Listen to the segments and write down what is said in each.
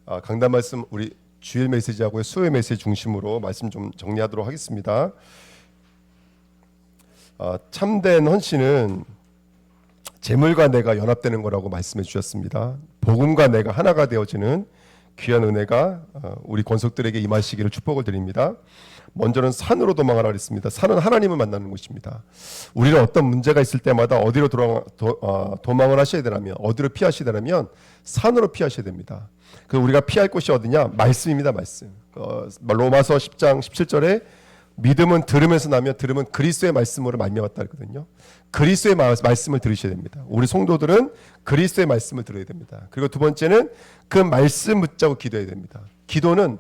강단 말씀 우리 주일 메시지하고 수요일 메시지 중심으로 말씀 좀 정리하도록 하겠습니다. 참된 헌신은 재물과 내가 연합되는 거라고 말씀해 주셨습니다. 복음과 내가 하나가 되어지는 귀한 은혜가 우리 권속들에게 임하시기를 축복을 드립니다. 먼저는 산으로 도망하라 그랬습니다. 산은 하나님을 만나는 곳입니다. 우리는 어떤 문제가 있을 때마다 어디로 도망을 하셔야 되냐면, 어디로 피하셔야 되냐면 산으로 피하셔야 됩니다. 그 우리가 피할 곳이 어디냐? 말씀입니다. 말씀. 로마서 10장 17절에 믿음은 들으면서 나면 들으면 그리스도의 말씀으로 말미암았다 했거든요. 그리스도의 말씀을 들으셔야 됩니다. 우리 성도들은 그리스도의 말씀을 들어야 됩니다. 그리고 두 번째는 그 말씀 붙잡고 기도해야 됩니다. 기도는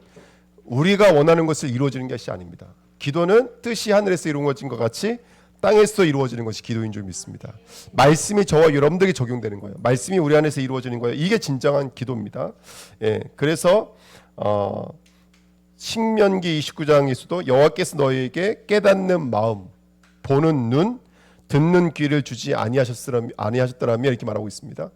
우리가 원하는 것을 이루어지는 것이 아닙니다. 기도는 뜻이 하늘에서 이루어진 것 같이 땅에서 이루어지는 것이 기도인 줄 믿습니다. 말씀이 저와 여러분들에게 적용되는 거예요. 말씀이 우리 안에서 이루어지는 거예요. 이게 진정한 기도입니다. 그래서 신명기 29장에서도 여호와께서 너희에게 깨닫는 마음, 보는 눈, 듣는 귀를 주지 아니하셨더라며 이렇게 말하고 있습니다.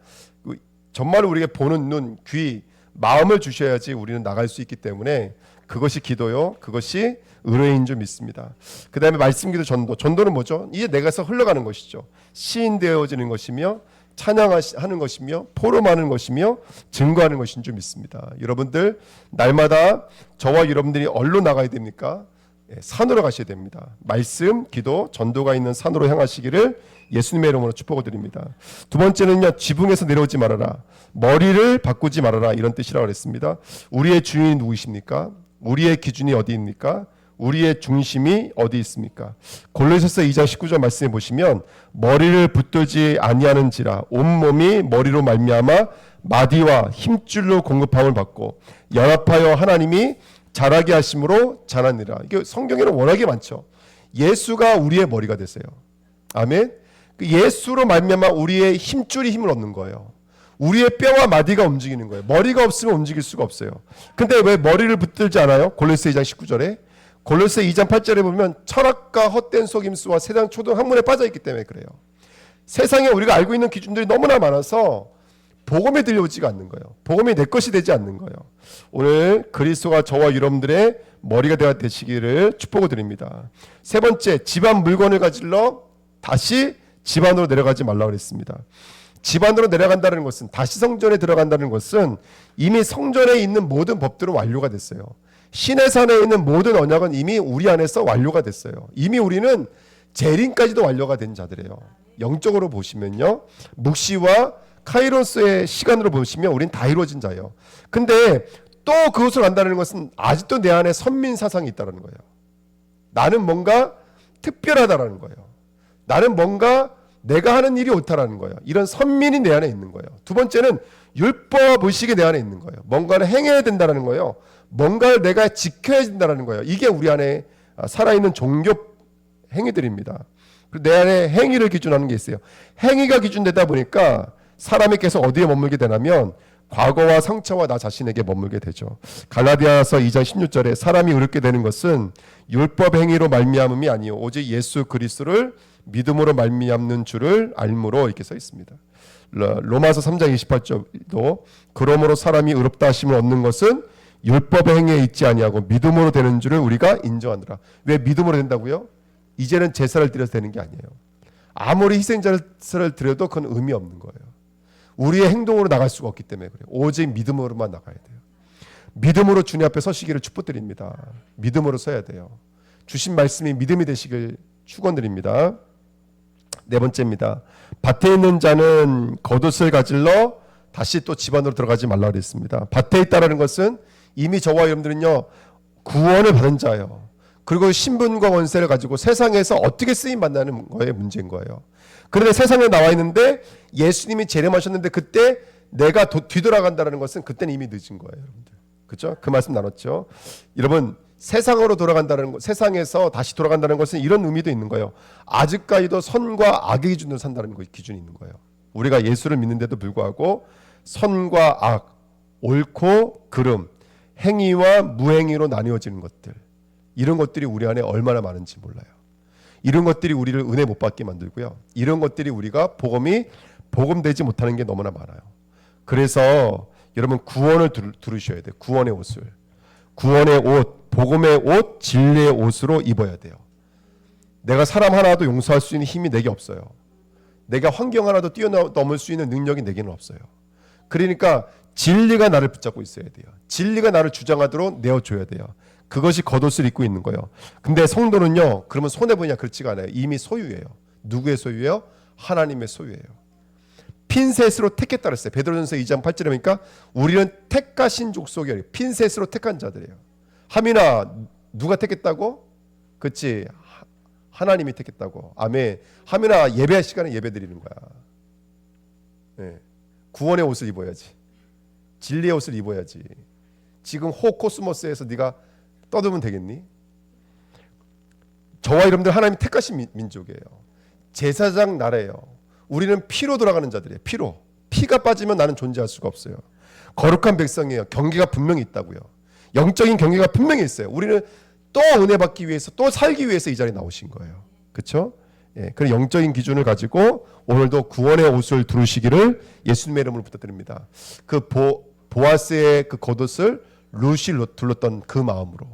정말 우리에게 보는 눈, 귀, 마음을 주셔야지 우리는 나갈 수 있기 때문에 그것이 기도요. 그것이 의뢰인 줄 믿습니다. 그 다음에 말씀기도 전도. 전도는 뭐죠? 이게 내가서 흘러가는 것이죠. 시인되어지는 것이며 찬양하는 것이며 포럼하는 것이며 증거하는 것인 줄 믿습니다. 여러분들 날마다 저와 여러분들이 어디로 나가야 됩니까? 산으로 가셔야 됩니다. 말씀, 기도, 전도가 있는 산으로 향하시기를 예수님의 이름으로 축복을 드립니다. 두 번째는요, 지붕에서 내려오지 말아라. 머리를 바꾸지 말아라. 이런 뜻이라고 했습니다. 우리의 주인이 누구이십니까? 우리의 기준이 어디입니까? 우리의 중심이 어디 있습니까? 골로새서 2장 19절 말씀해 보시면 머리를 붙들지 아니하는지라 온몸이 머리로 말미암아 마디와 힘줄로 공급함을 받고 연합하여 하나님이 자라게 하심으로 자라니라. 이게 성경에는 워낙에 많죠. 예수가 우리의 머리가 되세요. 아멘. 예수로 말미암아 우리의 힘줄이 힘을 얻는 거예요. 우리의 뼈와 마디가 움직이는 거예요. 머리가 없으면 움직일 수가 없어요. 근데 왜 머리를 붙들지 않아요? 골로새 2장 19절에 골로새 2장 8절에 보면 철학과 헛된 속임수와 세상 초등 학문에 빠져있기 때문에 그래요. 세상에 우리가 알고 있는 기준들이 너무나 많아서 복음이 들려오지가 않는 거예요. 복음이 내 것이 되지 않는 거예요. 오늘 그리스도가 저와 여러분들의 머리가 되시기를 축복을 드립니다. 세 번째, 집안 물건을 가질러 다시 집 안으로 내려가지 말라고 그랬습니다. 집 안으로 내려간다는 것은, 다시 성전에 들어간다는 것은 이미 성전에 있는 모든 법들은 완료가 됐어요. 신의 산에 있는 모든 언약은 이미 우리 안에서 완료가 됐어요. 이미 우리는 재림까지도 완료가 된 자들이에요. 영적으로 보시면요, 묵시와 카이로스의 시간으로 보시면 우린 다 이루어진 자예요. 근데 또 그것을 안다는 것은 아직도 내 안에 선민 사상이 있다는 거예요. 나는 뭔가 특별하다라는 거예요. 나는 뭔가 내가 하는 일이 옳다라는 거예요. 이런 선민이 내 안에 있는 거예요. 두 번째는 율법 의식이 내 안에 있는 거예요. 뭔가를 행해야 된다는 거예요. 뭔가를 내가 지켜야 된다는 거예요. 이게 우리 안에 살아있는 종교 행위들입니다. 그리고 내 안에 행위를 기준하는 게 있어요. 행위가 기준되다 보니까 사람이 계속 어디에 머물게 되냐면 과거와 상처와 나 자신에게 머물게 되죠. 갈라디아서 2장 16절에 사람이 의롭게 되는 것은 율법 행위로 말미암음이 아니요 오직 예수 그리스도를 믿음으로 말미암는 줄을 알므로 이렇게 써 있습니다. 로마서 3장 28절도 그러므로 사람이 의롭다 하심을 얻는 것은 율법의 행위에 있지 아니하고 믿음으로 되는 줄을 우리가 인정하노라. 왜 믿음으로 된다고요? 이제는 제사를 드려서 되는 게 아니에요. 아무리 희생제사를 드려도 그건 의미 없는 거예요. 우리의 행동으로 나갈 수가 없기 때문에 그래요. 오직 믿음으로만 나가야 돼요. 믿음으로 주님 앞에 서시기를 축복드립니다. 믿음으로 서야 돼요. 주신 말씀이 믿음이 되시길 축원드립니다. 네 번째입니다. 밭에 있는 자는 겉옷을 가질러 다시 또 집 안으로 들어가지 말라고 그랬습니다. 밭에 있다라는 것은 이미 저와 여러분들은요, 구원을 받은 자예요. 그리고 신분과 권세를 가지고 세상에서 어떻게 쓰임 받는 거에 문제인 거예요. 그런데 세상에 나와 있는데 예수님이 재림하셨는데 그때 내가 뒤돌아간다는 것은 그때는 이미 늦은 거예요, 여러분들. 그렇죠? 그 말씀 나눴죠. 여러분, 세상으로 돌아간다는 것, 세상에서 다시 돌아간다는 것은 이런 의미도 있는 거예요. 아직까지도 선과 악의 기준으로 산다는 기준이 있는 거예요. 우리가 예수를 믿는데도 불구하고 선과 악, 옳고 그름, 행위와 무행위로 나뉘어지는 것들, 이런 것들이 우리 안에 얼마나 많은지 몰라요. 이런 것들이 우리를 은혜 못 받게 만들고요. 이런 것들이 우리가 복음되지 못하는 게 너무나 많아요. 그래서 여러분 구원을 두르셔야 돼요. 구원의 옷을. 구원의 옷, 복음의 옷, 진리의 옷으로 입어야 돼요. 내가 사람 하나도 용서할 수 있는 힘이 내게 없어요. 내가 환경 하나도 뛰어넘을 수 있는 능력이 내게는 없어요. 그러니까 진리가 나를 붙잡고 있어야 돼요. 진리가 나를 주장하도록 내어줘야 돼요. 그것이 겉옷을 입고 있는 거예요. 근데 성도는요, 그러면 손해보냐? 그렇지가 않아요. 이미 소유예요. 누구의 소유예요? 하나님의 소유예요. 핀셋으로 택했다 그랬어요. 베드로전서 2장 8절에 보니까 우리는 택하신 족속이에요. 핀셋으로 택한 자들이에요. 하민아, 누가 택했다고? 그렇지, 하나님이 택했다고. 아멘. 하민아, 예배할 시간에 예배 드리는 거야. 네. 구원의 옷을 입어야지. 진리의 옷을 입어야지. 지금 호코스모스에서 네가 떠들면 되겠니? 저와 여러분들 하나님이 택하신 민족이에요. 제사장 나라예요. 우리는 피로 돌아가는 자들이에요. 피로. 피가 빠지면 나는 존재할 수가 없어요. 거룩한 백성이에요. 경계가 분명히 있다고요. 영적인 경계가 분명히 있어요. 우리는 또 은혜 받기 위해서, 또 살기 위해서 이 자리에 나오신 거예요. 그렇죠? 예, 그런 영적인 기준을 가지고 오늘도 구원의 옷을 두르시기를 예수님의 이름으로 부탁드립니다. 그 보아스의 그 겉옷을 룻이 둘렀던 그 마음으로,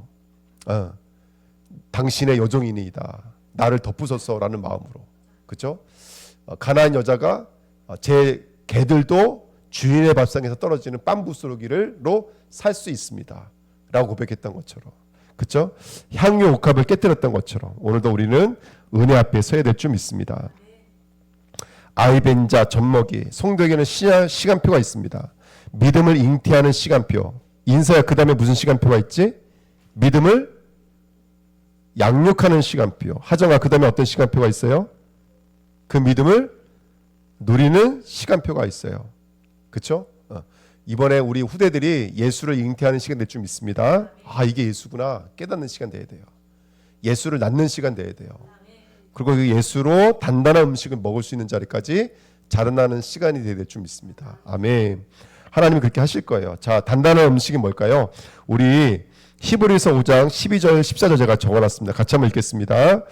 당신의 여종이니이다, 나를 덮으소서라는 마음으로, 그렇죠? 가나안 여자가 제 개들도 주인의 밥상에서 떨어지는 빰부스러기로 살 수 있습니다라고 고백했던 것처럼, 그렇죠? 향유 옥합을 깨뜨렸던 것처럼 오늘도 우리는 은혜 앞에 서야 될 줄 믿습니다. 아이벤자 젖먹이, 성도에게는 시간표가 있습니다. 믿음을 잉태하는 시간표. 인사야, 그 다음에 무슨 시간표가 있지? 믿음을 양육하는 시간표. 하정아, 그 다음에 어떤 시간표가 있어요? 그 믿음을 누리는 시간표가 있어요. 그렇죠? 이번에 우리 후대들이 예수를 잉태하는 시간 될 줄 믿습니다. 아, 이게 예수구나 깨닫는 시간 돼야 돼요. 예수를 낳는 시간 돼야 돼요. 그리고 그 예수로 단단한 음식을 먹을 수 있는 자리까지 자라나는 시간이 돼야 될 줄 믿습니다. 아멘. 하나님이 그렇게 하실 거예요. 자, 단단한 음식이 뭘까요? 우리 히브리서 5장 12절 14절 제가 적어놨습니다. 같이 한번 읽겠습니다.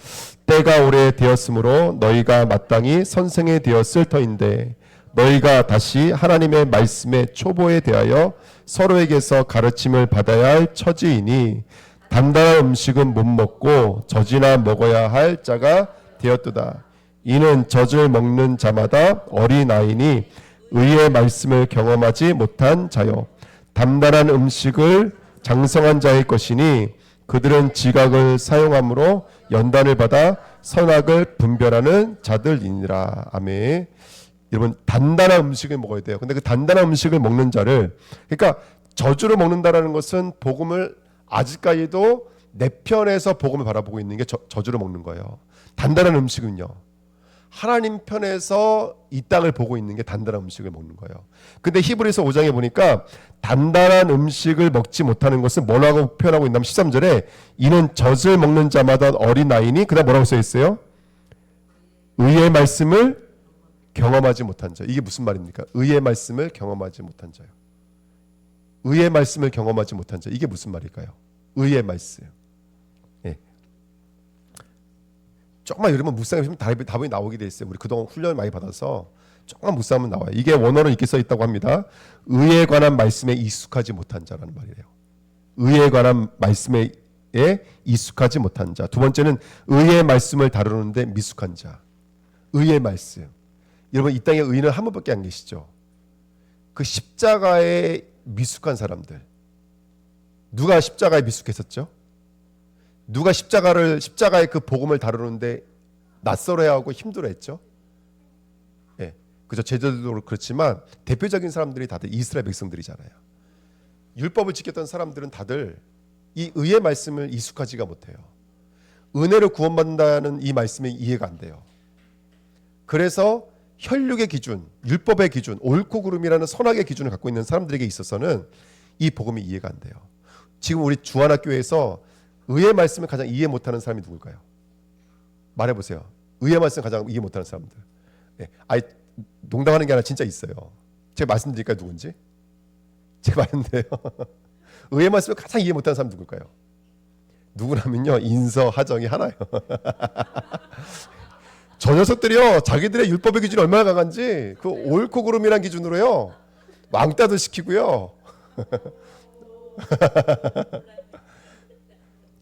때가 오래 되었으므로 너희가 마땅히 선생이 되었을 터인데 너희가 다시 하나님의 말씀의 초보에 대하여 서로에게서 가르침을 받아야 할 처지이니 단단한 음식은 못 먹고 젖이나 먹어야 할 자가 되었도다. 이는 젖을 먹는 자마다 어린아이니 의의 말씀을 경험하지 못한 자요. 단단한 음식을 장성한 자의 것이니 그들은 지각을 사용함으로 연단을 받아 선악을 분별하는 자들이니라. 아멘. 여러분, 단단한 음식을 먹어야 돼요. 근데 그 단단한 음식을 먹는 자를, 그러니까 저주로 먹는다라는 것은 복음을 아직까지도 내 편에서 복음을 바라보고 있는 게 저주로 먹는 거예요. 단단한 음식은요, 하나님 편에서 이 땅을 보고 있는 게 단단한 음식을 먹는 거예요. 근데 히브리서 5장에 보니까 단단한 음식을 먹지 못하는 것은 뭐라고 표현하고 있냐면 13절에 이는 젖을 먹는 자마다 어린아이니, 그다음 뭐라고 써 있어요? 의의 말씀을 경험하지 못한 자. 이게 무슨 말입니까? 의의 말씀을 경험하지 못한 자요. 의의 말씀을 경험하지 못한 자. 이게 무슨 말일까요? 의의 말씀. 예. 조금만 여러분 묵상해 보시면 답이 나오게 돼 있어요. 우리 그동안 훈련을 많이 받아서 조금만 묵상하면 나와요. 이게 원어로 이렇게 써 있다고 합니다. 의에 관한 말씀에 익숙하지 못한 자라는 말이에요. 의에 관한 말씀에 익숙하지 못한 자. 두 번째는 의의 말씀을 다루는데 미숙한 자. 의의 말씀. 여러분, 이 땅에 의인은 한 분밖에 안 계시죠. 그 십자가에 미숙한 사람들. 누가 십자가에 미숙했었죠? 누가 십자가의 그 복음을 다루는데 낯설어하고 힘들어했죠? 예, 그죠. 제자들도 그렇지만 대표적인 사람들이 다들 이스라엘 백성들이잖아요. 율법을 지켰던 사람들은 다들 이 의의 말씀을 익숙하지가 못해요. 은혜로 구원받는다는 이 말씀이 이해가 안 돼요. 그래서 혈육의 기준, 율법의 기준, 옳고 그름이라는 선악의 기준을 갖고 있는 사람들에게 있어서는 이 복음이 이해가 안 돼요. 지금 우리 주하나교회에서 의의 말씀을 가장 이해 못하는 사람이 누굴까요? 말해보세요. 의의 말씀을 가장 이해 못하는 사람들. 네. 아예 농담하는 게 아니라 진짜 있어요. 제가 말씀드릴까요? 누군지? 제가 말했는데요. 의의 말씀을 가장 이해 못하는 사람 누굴까요? 누구냐면요, 인서, 하정이 하나요. 저 녀석들이요, 자기들의 율법의 기준이 얼마나 강한지 그 옳고 그름이란 기준으로요 왕따도 시키고요.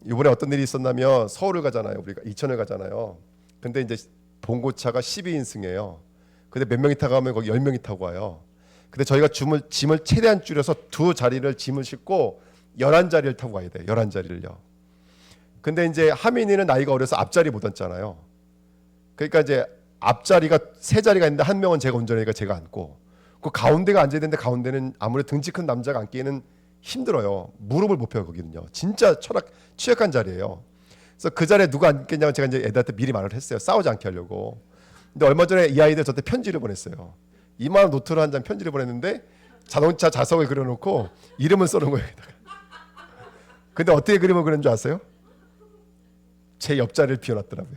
이번에 어떤 일이 있었냐면 서울을 가잖아요. 우리가 이천을 가잖아요. 근데 이제 봉고차가 12인승이에요. 근데 몇 명이 타고 가면 거기 10명이 타고 와요. 근데 저희가 짐을 최대한 줄여서 두 자리를 짐을 싣고 11자리를 타고 가야 돼요. 11자리를요. 근데 이제 하민이는 나이가 어려서 앞자리 못 앉잖아요. 그러니까 이제 앞자리가 세 자리가 있는데 한 명은 제가 운전하니까 제가 앉고, 그 가운데가 앉아야 되는데 가운데는 아무래도 등치 큰 남자가 앉기에는 힘들어요. 무릎을 못 펴요. 거기는요. 진짜 취약한 자리예요. 그래서 그 자리에 누가 앉겠냐고 제가 이제 애들한테 미리 말을 했어요. 싸우지 않게 하려고. 근데 얼마 전에 이 아이들 저한테 편지를 보냈어요. 이만한 노트로 한 장 편지를 보냈는데 자동차 좌석을 그려놓고 이름을 써놓은 거예요. 근데 어떻게 그림을 그린 줄 아세요? 제 옆자리를 비워놨더라고요.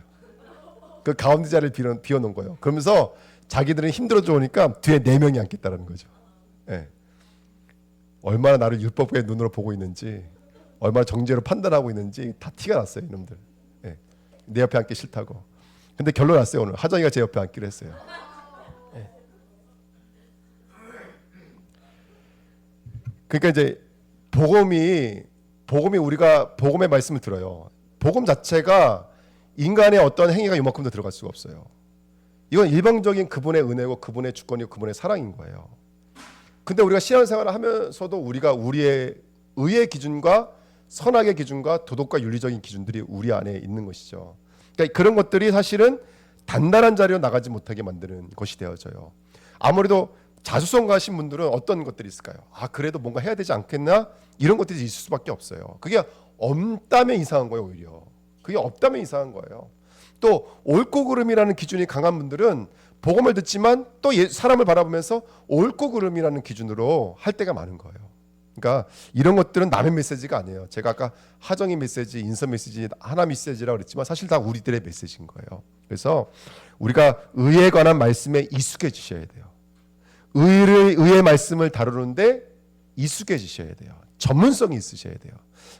그 가운데 자리를 비워놓은 거예요. 그러면서 자기들은 힘들어져 오니까 뒤에 4명이 앉겠다라는 거죠. 예. 얼마나 나를 율법의 눈으로 보고 있는지, 얼마나 정죄로 판단하고 있는지 다 티가 났어요, 이놈들. 예. 내 옆에 앉기 싫다고. 근데 결론 났어요. 오늘 하정이가 제 옆에 앉기로 했어요. 예. 그러니까 이제 복음이 우리가 복음의 말씀을 들어요. 복음 자체가 인간의 어떤 행위가 이만큼도 들어갈 수가 없어요. 이건 일방적인 그분의 은혜고 그분의 주권이고 그분의 사랑인 거예요. 근데 우리가 신앙생활을 하면서도 우리가 우리의 의의 기준과 선악의 기준과 도덕과 윤리적인 기준들이 우리 안에 있는 것이죠. 그러니까 그런 것들이 사실은 단단한 자리로 나가지 못하게 만드는 것이 되어져요. 아무래도 자수성 가신 분들은 어떤 것들이 있을까요? 그래도 뭔가 해야 되지 않겠나? 이런 것들이 있을 수밖에 없어요. 그게 없다면 이상한 거예요. 오히려 그게 없다면 이상한 거예요. 또 옳고 그름이라는 기준이 강한 분들은 복음을 듣지만 또 사람을 바라보면서 옳고 그름이라는 기준으로 할 때가 많은 거예요. 그러니까 이런 것들은 남의 메시지가 아니에요. 제가 아까 하정이 메시지, 인서 메시지, 하나 메시지라고 그랬지만 사실 다 우리들의 메시지인 거예요. 그래서 우리가 의에 관한 말씀에 익숙해지셔야 돼요. 의의 말씀을 다루는데 익숙해지셔야 돼요. 전문성이 있으셔야 돼요.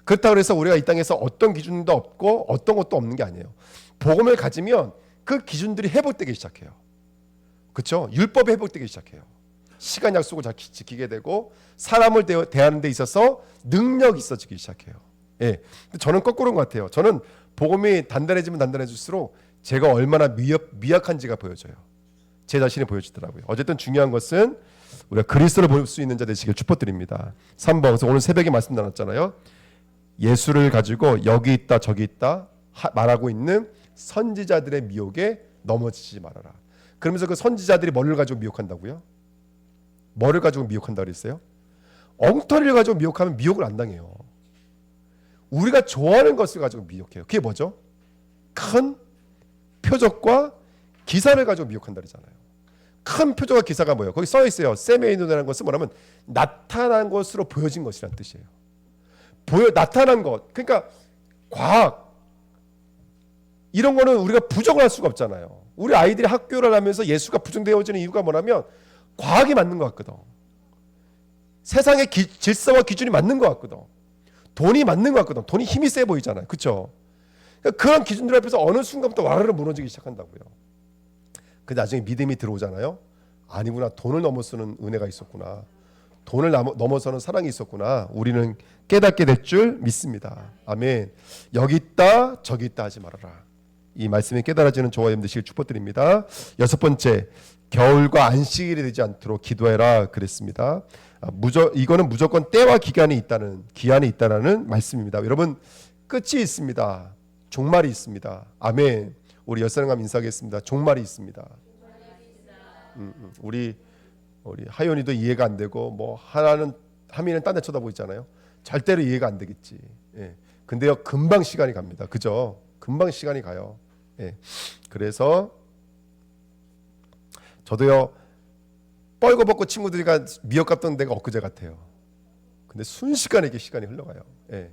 그렇다고 해서 우리가 이 땅에서 어떤 기준도 없고 어떤 것도 없는 게 아니에요. 복음을 가지면 그 기준들이 회복되기 시작해요. 그렇죠? 율법이 회복되기 시작해요. 시간 약속을 지키게 되고 사람을 대하는 데 있어서 능력이 있어지기 시작해요. 예. 근데 저는 거꾸로인 것 같아요. 저는 복음이 단단해지면 단단해질수록 제가 얼마나 미약한지가 보여져요. 제 자신이 보여지더라고요. 어쨌든 중요한 것은 우리가 그리스도를 볼 수 있는 자 되시길 축복드립니다. 3번, 그래서 오늘 새벽에 말씀 나눴잖아요. 예수를 가지고 여기 있다 저기 있다 말하고 있는 선지자들의 미혹에 넘어지지 말아라. 그러면서 그 선지자들이 뭐를 가지고 미혹한다고요? 뭐를 가지고 미혹한다고 그랬어요? 엉터리를 가지고 미혹하면 미혹을 안 당해요. 우리가 좋아하는 것을 가지고 미혹해요. 그게 뭐죠? 큰 표적과 기사를 가지고 미혹한다 그러잖아요. 큰 표적과 기사가 뭐예요? 거기 써 있어요. 세메이노라는 것은 뭐냐면 나타난 것으로 보여진 것이라는 뜻이에요. 나타난 것. 그러니까 과학 이런 거는 우리가 부정을 할 수가 없잖아요. 우리 아이들이 학교를 하면서 예수가 부정되어지는 이유가 뭐냐면 과학이 맞는 것 같거든. 세상의 질서와 기준이 맞는 것 같거든. 돈이 맞는 것 같거든. 돈이 힘이 세 보이잖아요. 그렇죠? 그러니까 그런 기준들 앞에서 어느 순간부터 와르르 무너지기 시작한다고요. 근데 나중에 믿음이 들어오잖아요. 아니구나. 돈을 넘어서는 은혜가 있었구나. 돈을 넘어서는 사랑이 있었구나. 우리는 깨닫게 될 줄 믿습니다. 아멘. 여기 있다 저기 있다 하지 말아라. 이 말씀이 깨달아지는 저와 여러분 되시길 축복드립니다. 6번째, 겨울과 안식일이 되지 않도록 기도해라 그랬습니다. 이거는 무조건 때와 기한이 있다는 말씀입니다. 여러분 끝이 있습니다. 종말이 있습니다. 아멘. 우리 열사랑감 인사하겠습니다. 종말이 있습니다. 우리 하연이도 이해가 안 되고 뭐 하민은 딴 데 쳐다보고 있잖아요. 절대로 이해가 안 되겠지. 예. 근데요 금방 시간이 갑니다. 그죠? 금방 시간이 가요. 예. 그래서 저도요 뻘거벗고 친구들이가 미역 갔던 데가 엊그제 같아요. 근데 순식간에 이게 시간이 흘러가요. 예.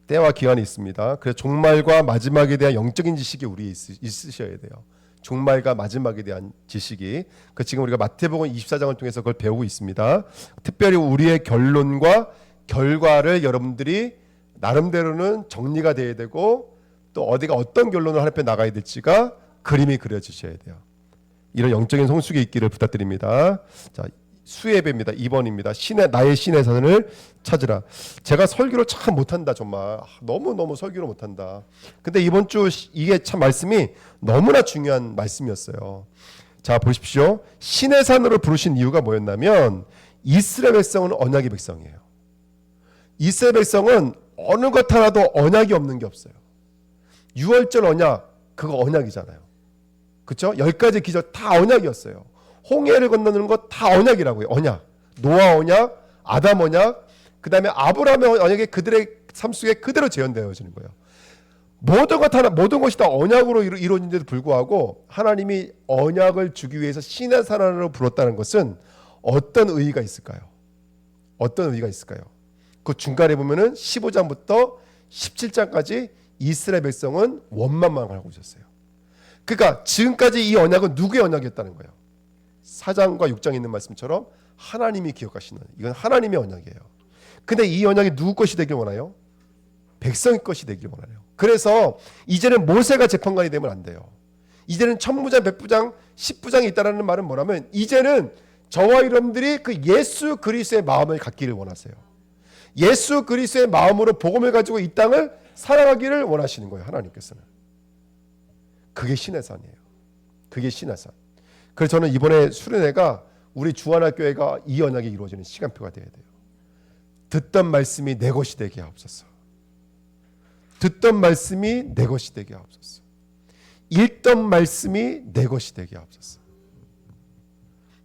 때와 기한이 있습니다. 그래서 종말과 마지막에 대한 영적인 지식이 우리에 있으셔야 돼요. 종말과 마지막에 대한 지식이. 지금 우리가 마태복음 24장을 통해서 그걸 배우고 있습니다. 특별히 우리의 결론과 결과를 여러분들이 나름대로는 정리가 돼야 되고 또 어디가 어떤 결론을 하나님 나가야 될지가 그림이 그려지셔야 돼요. 이런 영적인 성숙이 있기를 부탁드립니다. 자, 수예배입니다. 2번입니다. 나의 신의 산을 찾으라. 제가 설교를 참 못한다. 정말 너무너무 설교를 못한다. 근데 이번 주 이게 참 말씀이 너무나 중요한 말씀이었어요. 자, 보십시오. 신의 산으로 부르신 이유가 뭐였냐면 이스라엘 백성은 언약의 백성이에요. 이스라엘 백성은 어느 것 하나도 언약이 없는 게 없어요. 유월절 언약, 그거 언약이잖아요. 그렇죠? 10가지 기적 다 언약이었어요. 홍해를 건너는 거 다 언약이라고요. 언약. 노아 언약, 아담 언약, 그 다음에 아브라함의 언약이 그들의 삶 속에 그대로 재현되어지는 거예요. 모든 것이 다 언약으로 이루어진데도 불구하고 하나님이 언약을 주기 위해서 신의 산으로 불렀다는 것은 어떤 의의가 있을까요? 어떤 의의가 있을까요? 그 중간에 보면은 15장부터 17장까지 이스라엘 백성은 원망만 하고 있었어요. 그러니까 지금까지 이 언약은 누구의 언약이었다는 거예요? 4장과 6장에 있는 말씀처럼 하나님이 기억하시는, 이건 하나님의 언약이에요. 근데 이 언약이 누구 것이 되길 원해요? 백성의 것이 되길 원해요. 그래서 이제는 모세가 재판관이 되면 안 돼요. 이제는 천부장, 백부장, 십부장이 있다는 말은 뭐냐면 이제는 저와 여러분들이 그 예수 그리스도의 마음을 갖기를 원하세요. 예수 그리스도의 마음으로 복음을 가지고 이 땅을 살아가기를 원하시는 거예요. 하나님께서는. 그게 신의 산이에요. 그게 신의 산. 그래서 저는 이번에 수련회가 우리 주안학교회가 이 언약이 이루어지는 시간표가 되어야 돼요. 듣던 말씀이 내 것이 되게 하옵소서. 듣던 말씀이 내 것이 되게 하옵소서. 읽던 말씀이 내 것이 되게 하옵소서.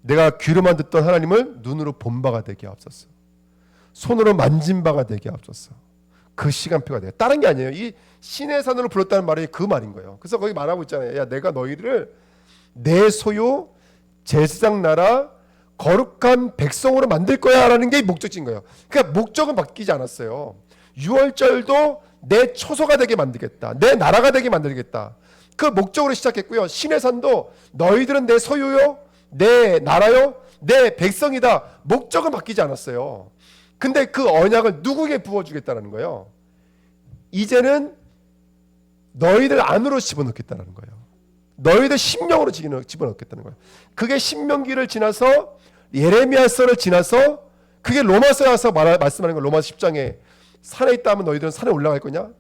내가 귀로만 듣던 하나님을 눈으로 본 바가 되게 하옵소서. 손으로 만진 바가 되게 하옵소서. 그 시간표가 돼요. 다른 게 아니에요. 이 신의 산으로 불렀다는 말이 그 말인 거예요. 그래서 거기 말하고 있잖아요. 야, 내가 너희를 내 소유, 제사장 나라, 거룩한 백성으로 만들 거야 라는 게 목적인 거예요. 그러니까 목적은 바뀌지 않았어요. 유월절도 내 초소가 되게 만들겠다. 내 나라가 되게 만들겠다. 그 목적으로 시작했고요. 신의 산도 너희들은 내 소유요, 내 나라요, 내 백성이다. 목적은 바뀌지 않았어요. 근데 그 언약을 누구에게 부어주겠다는 거예요? 이제는 너희들 안으로 집어넣겠다는 거예요. 너희들 심령으로 집어넣겠다는 거예요. 그게 신명기를 지나서 예레미야서를 지나서 그게 로마서에 와서 말씀하는 거예요. 로마서 10장에 산에 있다 하면 너희들은 산에 올라갈 거냐?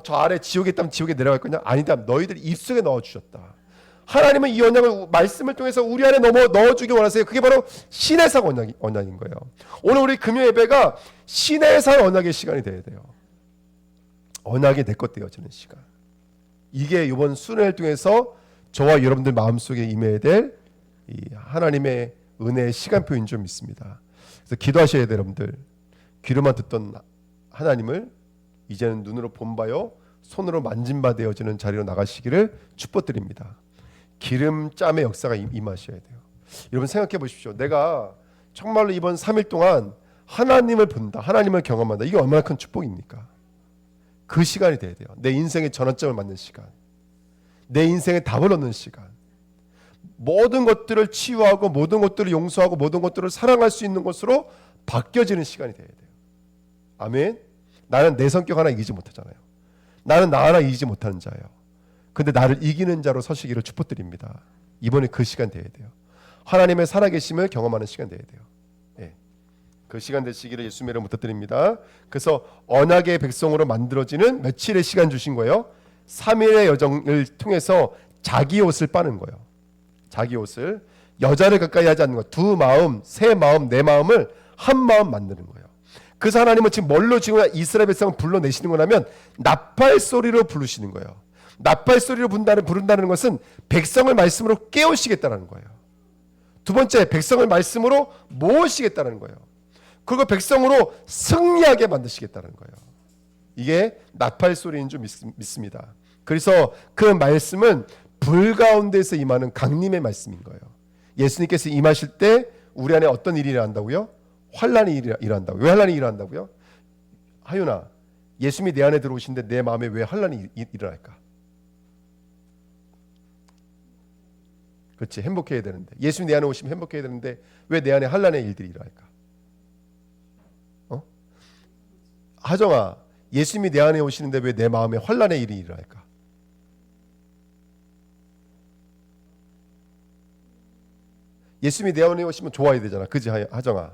저 아래 지옥에 있다면 지옥에 내려갈 거냐? 아니다. 너희들 입속에 넣어주셨다. 하나님은 이 언약을 말씀을 통해서 우리 안에 넣어주기 원하세요. 그게 바로 신의 산 언약인 거예요. 오늘 우리 금요 예배가 신의 산 언약의 시간이 돼야 돼요. 언약이 내 것 되어지는 시간. 이게 이번 수련회를 통해서 저와 여러분들 마음속에 임해야 될 이 하나님의 은혜의 시간표인 줄 믿습니다. 그래서 기도하셔야 돼요. 여러분들. 귀로만 듣던 하나님을 이제는 눈으로 본 바요 손으로 만진 바 되어지는 자리로 나가시기를 축복드립니다. 기름짬의 역사가 임하셔야 돼요. 여러분 생각해 보십시오. 내가 정말로 이번 3일 동안 하나님을 본다. 하나님을 경험한다. 이게 얼마나 큰 축복입니까? 그 시간이 돼야 돼요. 내 인생의 전환점을 맞는 시간. 내 인생의 답을 얻는 시간. 모든 것들을 치유하고 모든 것들을 용서하고 모든 것들을 사랑할 수 있는 것으로 바뀌어지는 시간이 돼야 돼요. 아멘. 나는 내 성격 하나 이기지 못하잖아요. 나는 나 하나 이기지 못하는 자예요. 근데 나를 이기는 자로 서시기를 축복드립니다. 이번에 그 시간 돼야 돼요. 하나님의 살아계심을 경험하는 시간 돼야 돼요. 예. 그 시간 되시기를 예수님의 이름으로 부탁드립니다. 그래서 언약의 백성으로 만들어지는 며칠의 시간 주신 거예요. 3일의 여정을 통해서 자기 옷을 빠는 거예요. 자기 옷을 여자를 가까이 하지 않는 것. 두 마음, 세 마음, 네 마음을 한 마음 만드는 거예요. 그래서 하나님은 지금 뭘로 지금 이스라엘 백성을 불러내시는 거냐면 나팔 소리로 부르시는 거예요. 나팔 소리로 부른다는 것은 백성을 말씀으로 깨우시겠다는 거예요. 두 번째, 백성을 말씀으로 모으시겠다는 거예요. 그리고 백성으로 승리하게 만드시겠다는 거예요. 이게 나팔 소리인 줄 믿습니다. 그래서 그 말씀은 불 가운데서 임하는 강림의 말씀인 거예요. 예수님께서 임하실 때 우리 안에 어떤 일이 일어난다고요? 환란이 일어난다고요. 왜 환란이 일어난다고요? 하윤아, 예수님이 내 안에 들어오신데 내 마음에 왜 환란이 일어날까? 그렇지, 행복해야 되는데. 예수님 내 안에 오시면 행복해야 되는데 왜 내 안에 환란의 일들이 일어날까? 하정아, 예수님이 내 안에 오시는데 왜 내 마음에 환란의 일이 일어날까? 예수님이 내 안에 오시면 좋아야 되잖아. 그지 하정아?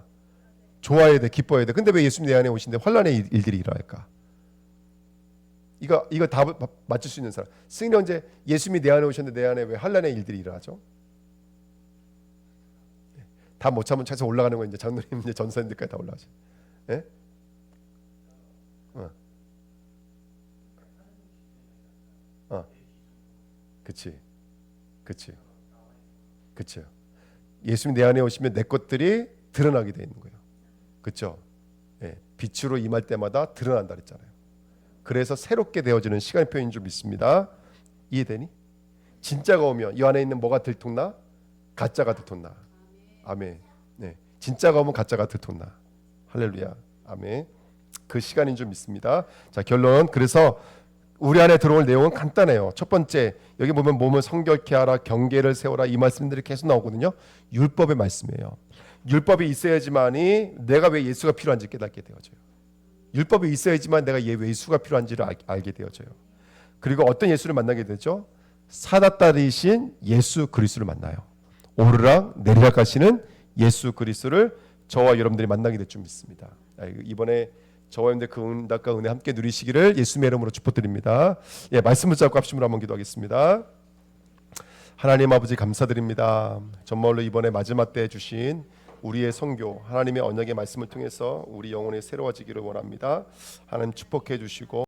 좋아야 돼, 기뻐야 돼. 근데 왜 예수님 내 안에 오신데 환란의 일들이 일어날까? 이거 다 맞출 수 있는 사람. 승리 언제 예수님이 내 안에 오셨는데 내 안에 왜 환란의 일들이 일어나죠? 다 못 참으면 차에서 올라가는 거 이제 장로님 이제 전사님들까지 다 올라가죠. 예? 어. 어. 그치. 그치. 그치. 예수님 내 안에 오시면 내 것들이 드러나게 돼 있는 거예요. 그렇죠? 예. 빛으로 임할 때마다 드러난다 그랬잖아요. 그래서 새롭게 되어지는 시간 표현인 줄 믿습니다. 이해되니? 진짜가 오면 이 안에 있는 뭐가 들통나? 가짜가 들통나. 아멘. 네. 진짜가 오면 가짜가 들통나. 할렐루야. 아멘. 그 시간인 줄 믿습니다. 자, 결론. 그래서 우리 안에 들어올 내용은 간단해요. 첫 번째, 여기 보면 몸을 성결케 하라, 경계를 세워라, 이 말씀들이 계속 나오거든요. 율법의 말씀이에요. 율법이 있어야지만이 내가 왜 예수가 필요한지 깨닫게 되어져요. 율법이 있어야지만 내가 왜 예수가 필요한지를 알게 되어져요. 그리고 어떤 예수를 만나게 되죠? 사다다리신 예수 그리스도를 만나요. 오르락 내리락 하시는 예수 그리스도를 저와 여러분들이 만나게 될 줄 믿습니다. 이번에 저와 여러분들 그 응답과 은혜 함께 누리시기를 예수님의 이름으로 축복드립니다. 예, 말씀을 잡고 합심으로 한번 기도하겠습니다. 하나님 아버지 감사드립니다. 정말로 이번에 마지막 때 주신 우리의 선교, 하나님의 언약의 말씀을 통해서 우리 영혼이 새로워지기를 원합니다. 하나님 축복해 주시고